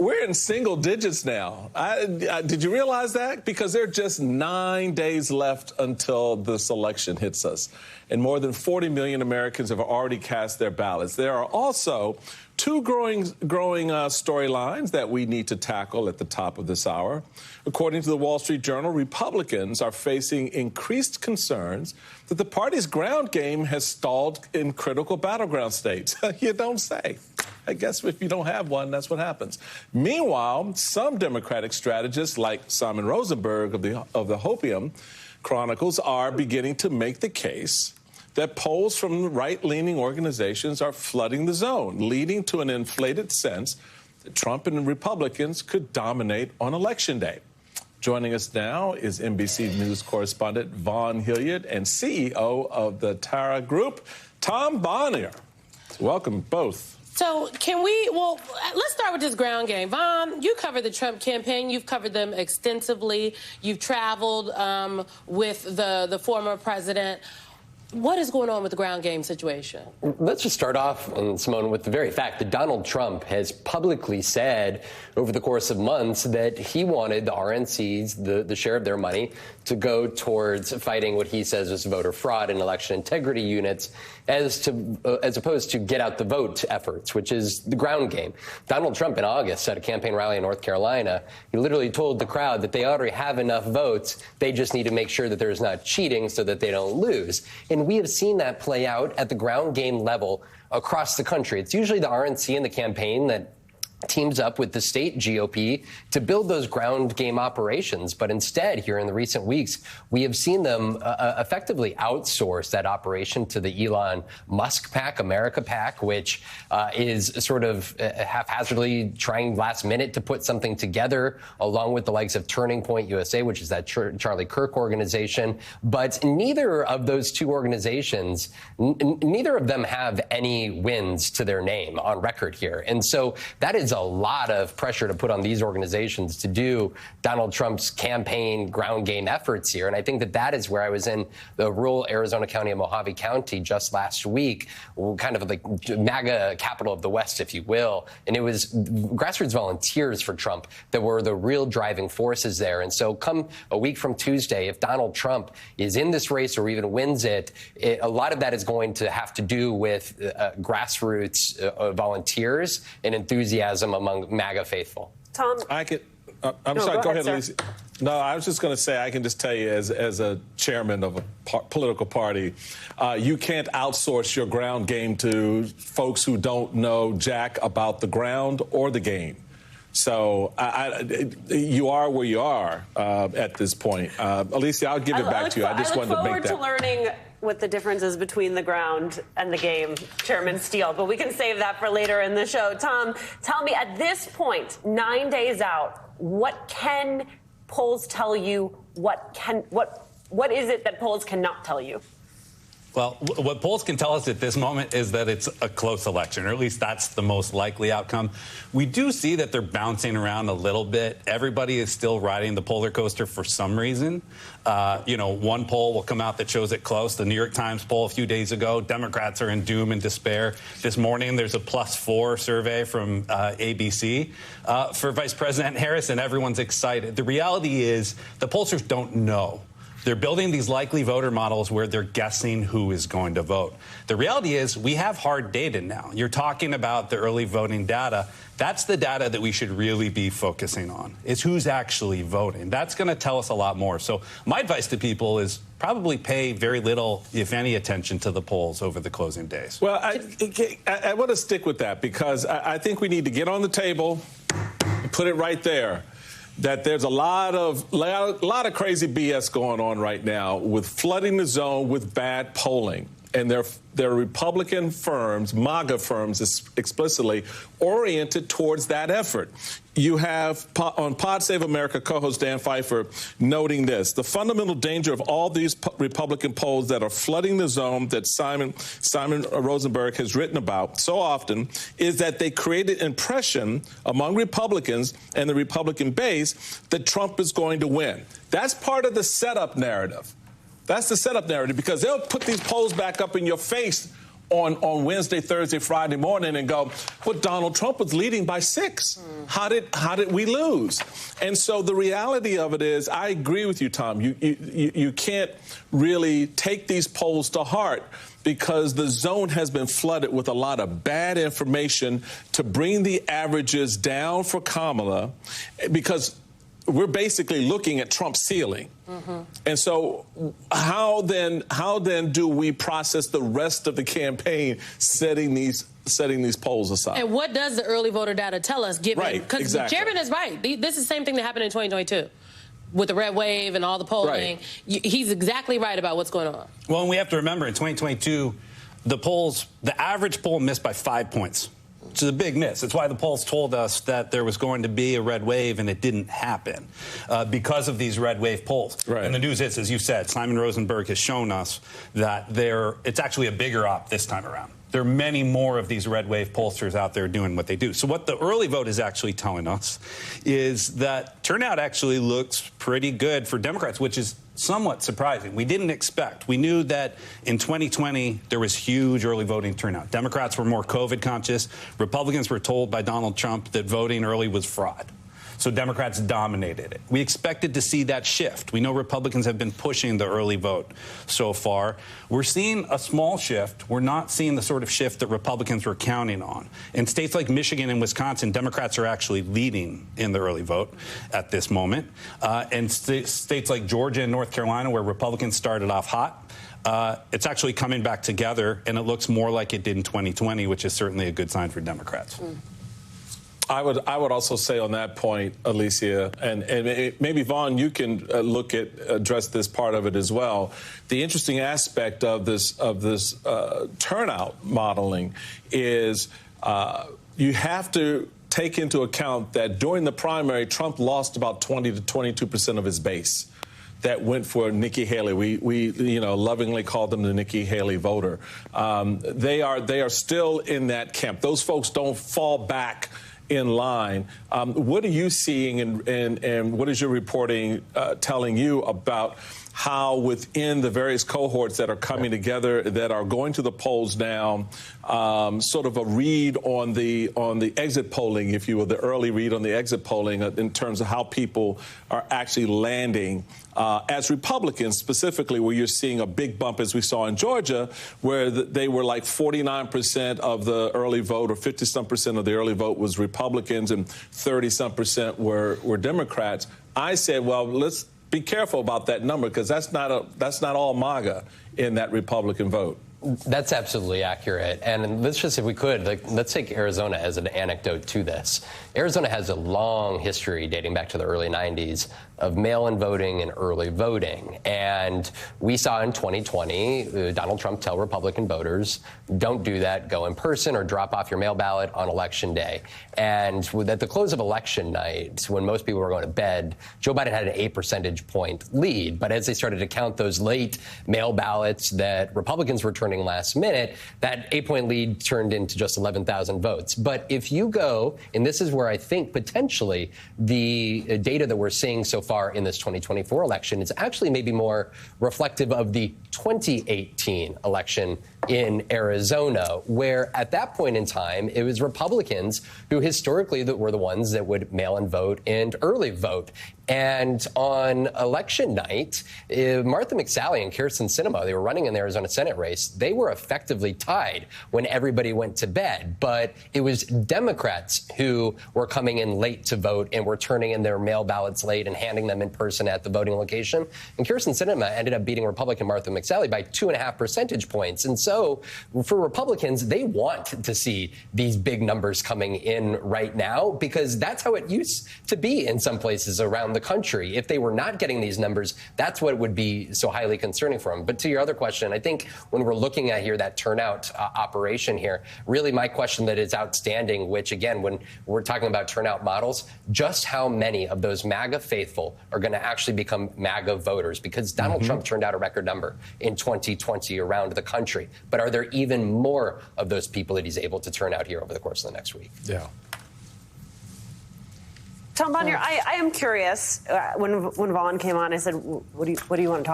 we're in single digits now. Did you realize that? Because there are just 9 days left until this election hits us. And more than 40 million Americans have already cast their ballots. There are also two growing storylines that we need to tackle at the top of this hour. According to the Wall Street Journal, Republicans are facing increased concerns that the party's ground game has stalled in critical battleground states. You don't say. I guess if you don't have one, that's what happens. Meanwhile, some Democratic strategists like Simon Rosenberg of the Hopium Chronicles are beginning to make the case that polls from right-leaning organizations are flooding the zone, leading to an inflated sense that Trump and Republicans could dominate on Election Day. Joining us now is NBC News correspondent Vaughn Hilliard and CEO of the Tara Group, Tom Bonnier. Welcome, both. So let's start with this ground game. Vaughn, you covered the Trump campaign. You've covered them extensively. You've traveled with the former president. What is going on with the ground game situation? Let's just start off, Simone, with the very fact that Donald Trump has publicly said over the course of months that he wanted the RNCs, the share of their money, to go towards fighting what he says is voter fraud and election integrity units, as opposed to get out the vote efforts, which is the ground game. Donald Trump in August at a campaign rally in North Carolina, he literally told the crowd that they already have enough votes. They just need to make sure that there's not cheating so that they don't lose. And we have seen that play out at the ground game level across the country. It's usually the RNC and the campaign that teams up with the state GOP to build those ground game operations. But instead, here in the recent weeks, we have seen them effectively outsource that operation to the Elon Musk PAC, America PAC, which is sort of haphazardly trying last minute to put something together, along with the likes of Turning Point USA, which is that Charlie Kirk organization. But neither of those two organizations, neither of them have any wins to their name on record here. And so that is a lot of pressure to put on these organizations to do Donald Trump's campaign ground game efforts here. And I think that is where I was in the rural Arizona County of Mojave County just last week, kind of like MAGA capital of the West, if you will. And it was grassroots volunteers for Trump that were the real driving forces there. And so come a week from Tuesday, if Donald Trump is in this race or even wins it, a lot of that is going to have to do with grassroots volunteers and enthusiasm among MAGA faithful. Tom? I'm sorry, go ahead, Lisa. No, I was just going to say, I can just tell you as a chairman of a political party, you can't outsource your ground game to folks who don't know jack about the ground or the game. So you are where you are at this point. Alicia, I'll give it back to you. I just wanted to make that. I look forward to learning what the difference is between the ground and the game, Chairman Steele, but we can save that for later in the show. Tom, tell me, at this point, 9 days out, what can polls tell you? What is it that polls cannot tell you? Well, what polls can tell us at this moment is that it's a close election, or at least that's the most likely outcome. We do see that they're bouncing around a little bit. Everybody is still riding the roller coaster for some reason. One poll will come out that shows it close. The New York Times poll a few days ago, Democrats are in doom and despair. This morning, there's a +4 survey from ABC for Vice President Harris, and everyone's excited. The reality is the pollsters don't know. They're building these likely voter models where they're guessing who is going to vote. The reality is we have hard data now. You're talking about the early voting data. That's the data that we should really be focusing on, is who's actually voting. That's going to tell us a lot more. So my advice to people is probably pay very little, if any, attention to the polls over the closing days. Well, I want to stick with that because I think we need to get on the table and put it right there. That there's a lot of crazy BS going on right now with flooding the zone with bad polling. And they're Republican firms, MAGA firms explicitly, oriented towards that effort. You have, on Pod Save America, co-host Dan Pfeiffer noting this: the fundamental danger of all these Republican polls that are flooding the zone that Simon Rosenberg has written about so often is that they create an impression among Republicans and the Republican base that Trump is going to win. That's part of the setup narrative. That's the setup narrative, because they'll put these polls back up in your face on Wednesday, Thursday, Friday morning and go, well, Donald Trump was leading by 6. How did we lose? And so the reality of it is, I agree with you, Tom. You can't really take these polls to heart because the zone has been flooded with a lot of bad information to bring the averages down for Kamala, because we're basically looking at Trump's ceiling. And so how then do we process the rest of the campaign setting these polls aside? And what does the early voter data tell us? Because exactly. The chairman is right. This is the same thing that happened in 2022 with the red wave and all the polling. He's exactly right about what's going on. Well, and we have to remember in 2022, the average poll missed by 5 points. Which is a big miss. It's why the polls told us that there was going to be a red wave, and it didn't happen because of these red wave polls. Right. And the news is, as you said, Simon Rosenberg has shown us that it's actually a bigger op this time around. There are many more of these red wave pollsters out there doing what they do. So what the early vote is actually telling us is that turnout actually looks pretty good for Democrats, which is somewhat surprising. We didn't expect. We knew that in 2020 there was huge early voting turnout. Democrats were more COVID conscious. Republicans were told by Donald Trump that voting early was fraud. So Democrats dominated it. We expected to see that shift. We know Republicans have been pushing the early vote so far. We're seeing a small shift. We're not seeing the sort of shift that Republicans were counting on. In states like Michigan and Wisconsin, Democrats are actually leading in the early vote at this moment. And states like Georgia and North Carolina, where Republicans started off hot, it's actually coming back together, and it looks more like it did in 2020, which is certainly a good sign for Democrats. I would also say on that point, Alicia, and maybe Vaughn, you can address this part of it as well. The interesting aspect of this turnout modeling is you have to take into account that during the primary, Trump lost about 20 to 22% of his base that went for Nikki Haley. We lovingly call them the Nikki Haley voter. They are still in that camp. Those folks don't fall back in line. What are you seeing and what is your reporting telling you about how within the various cohorts that are coming together, that are going to the polls now, sort of a read on the exit polling, if you will, the early read on the exit polling in terms of how people are actually landing as Republicans, specifically where you're seeing a big bump, as we saw in Georgia, where they were like 49% of the early vote, or 50-some% of the early vote was Republicans, and 30-some% were Democrats. I said, well, let's be careful about that number, because that's not all MAGA in that Republican vote. That's absolutely accurate. And let's just, if we could, let's take Arizona as an anecdote to this. Arizona has a long history dating back to the early 90s of mail-in voting and early voting. And we saw in 2020 Donald Trump tell Republican voters, don't do that, go in person or drop off your mail ballot on Election Day. And at the close of election night, when most people were going to bed, Joe Biden had an 8 percentage point lead. But as they started to count those late mail ballots that Republicans were turning last minute, that 8-point lead turned into just 11,000 votes. But if you go, and this is where I think potentially the data that we're seeing so far in this 2024 election is actually maybe more reflective of the 2018 election in Arizona, where at that point in time, it was Republicans who historically were the ones that would mail in vote and early vote. And on election night, Martha McSally and Kyrsten Sinema, they were running in the Arizona Senate race. They were effectively tied when everybody went to bed. But it was Democrats who were coming in late to vote and were turning in their mail ballots late and handing them in person at the voting location. And Kyrsten Sinema ended up beating Republican Martha McSally by 2.5 percentage points. And so for Republicans, they want to see these big numbers coming in right now, because that's how it used to be in some places around the country. If they were not getting these numbers, that's what would be so highly concerning for them. But to your other question, I think when we're looking at here that turnout operation here, really my question that is outstanding, which again, when we're talking about turnout models, just how many of those MAGA faithful are going to actually become MAGA voters? Because Donald Trump turned out a record number in 2020 around the country. But are there even more of those people that he's able to turn out here over the course of the next week? Yeah. Tom Bonnier, I am curious. When Vaughn came on, I said, what do you want to talk